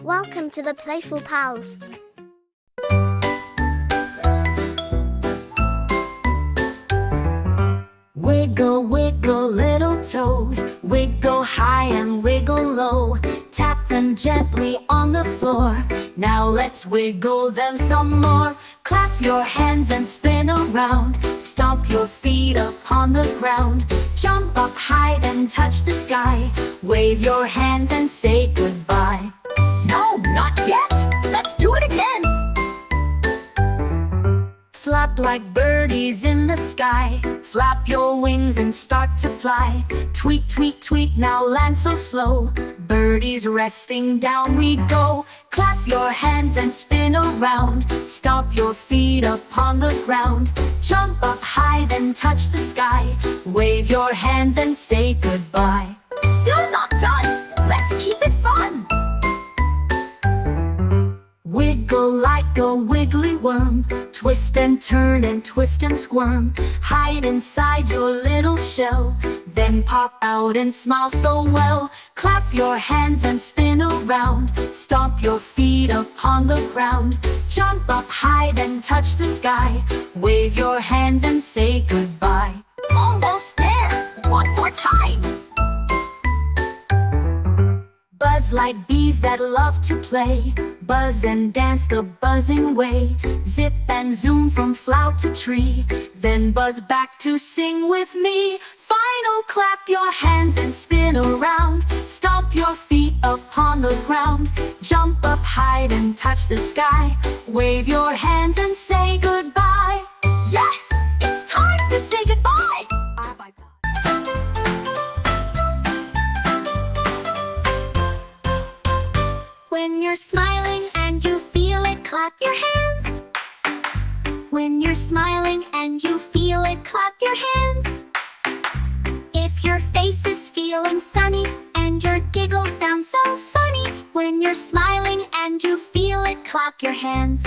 Welcome to the Playful Pals. Wiggle, wiggle, little toes, wiggle high and wiggle low. Tap them gently on the floor. Now let's wiggle them some more. Clap your hands and spin around. Stomp your feet upon the ground. Jump up high and touch the sky. Wave your hands and say goodbye. No, not yet. Let's do it again. Flap like birdies in the sky. Flap your wings and start to fly. Tweet, tweet, tweet, now land so slow. Birdies resting, down we go. Clap your hands and spin around. Stomp your feet upon the ground. Jump up high, then touch the sky. Wave your hands and say goodbye. Still not done. Let's keep it fun. Wiggle like a wiggly worm. Twist and turn and twist and squirm. Hide inside your little shell. Then pop out and smile so well. Clap your hands and spin around. Stomp your feet upon the ground. Jump up high and touch the sky. Wave your hands and say goodbye. Almost there! One more time! Buzz like bees that love to play. Buzz and dance the buzzing way. Zip and zoom from flower to tree. Then buzz back to sing with me. Final clap your hands and spin around. Stomp your feet upon the ground. Jump up high and touch the sky. Wave your hands and say goodbye. Yes, it's time to say goodbye. Bye-bye. When you're smiling and you feel it, clap your hands. When you're smiling and you feel it, clap your hands. If your face is feeling sunny and your giggles sound so funny, when you're smiling and you feel it, clap your hands.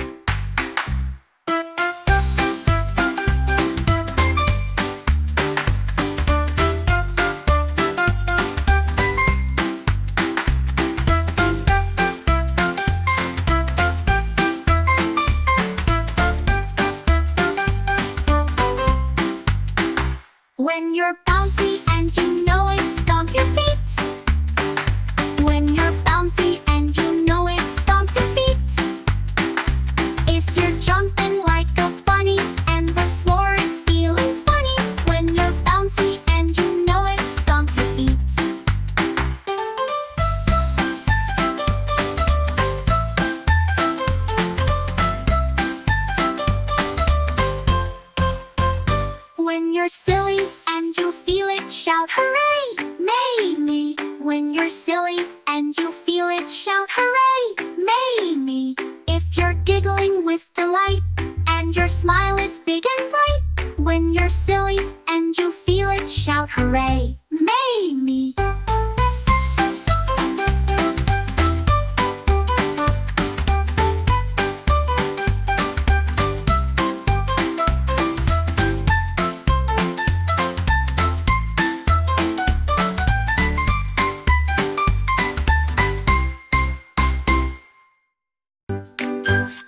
When you're bouncy and you know it, stomp your feet. When you're bouncy and you know it, stomp your feet. If you're jumping like a bunny and the floor is feeling funny, when you're bouncy and you know it, stomp your feet. When you're silly and you feel it, shout hooray, may me. When you're silly and you feel it, shout hooray, may me. If you're giggling with delight and your smile is big and bright, when you're silly and you feel it, shout hooray, may me.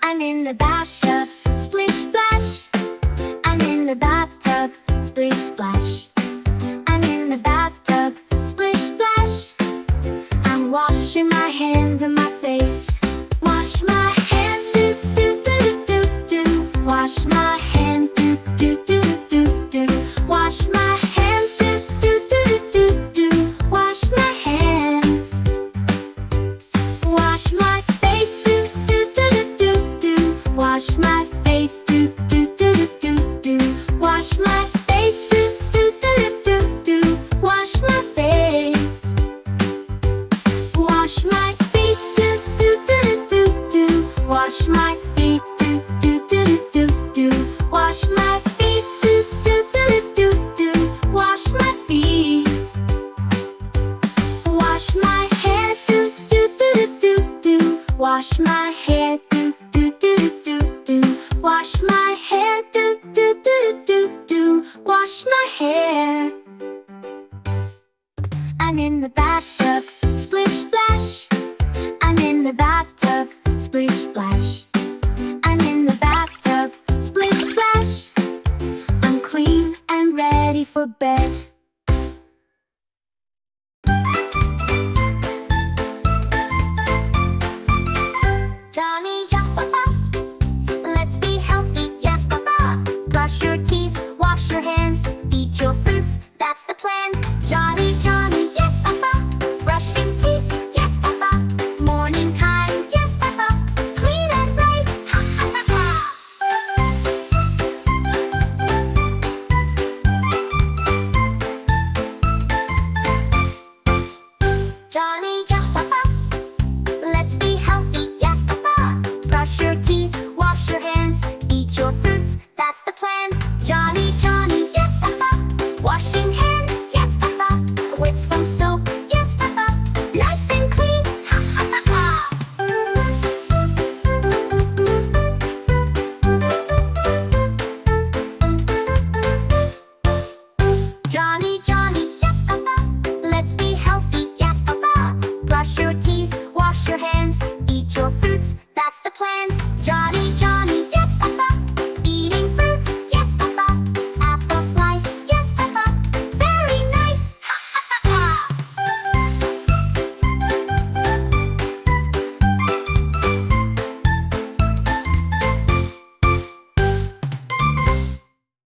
I'm in the bathtub, splish splash. I'm in the bathtub, splish splash. I'm in the bathtub, splish splash. I'm washing my hands and my face. Wash my hands, do do do do do do. Wash my hands, do do do do do. Wash my hands, do do do do do. Wash my hands. Wash my face, do do do do do. Wash my face, do do do do do. Wash my face, do do do do do. Wash my face. Wash my feet, do do do do do. Wash my feet, do do do do do. Wash my feet, do do do do do. Wash my feet. Wash my hair, do do do do do. Wash my hair, do do do do do. Wash my hair, do do do do do. Wash my hair. I'm in the bathtub, splish splash. I'm in the bathtub. Johny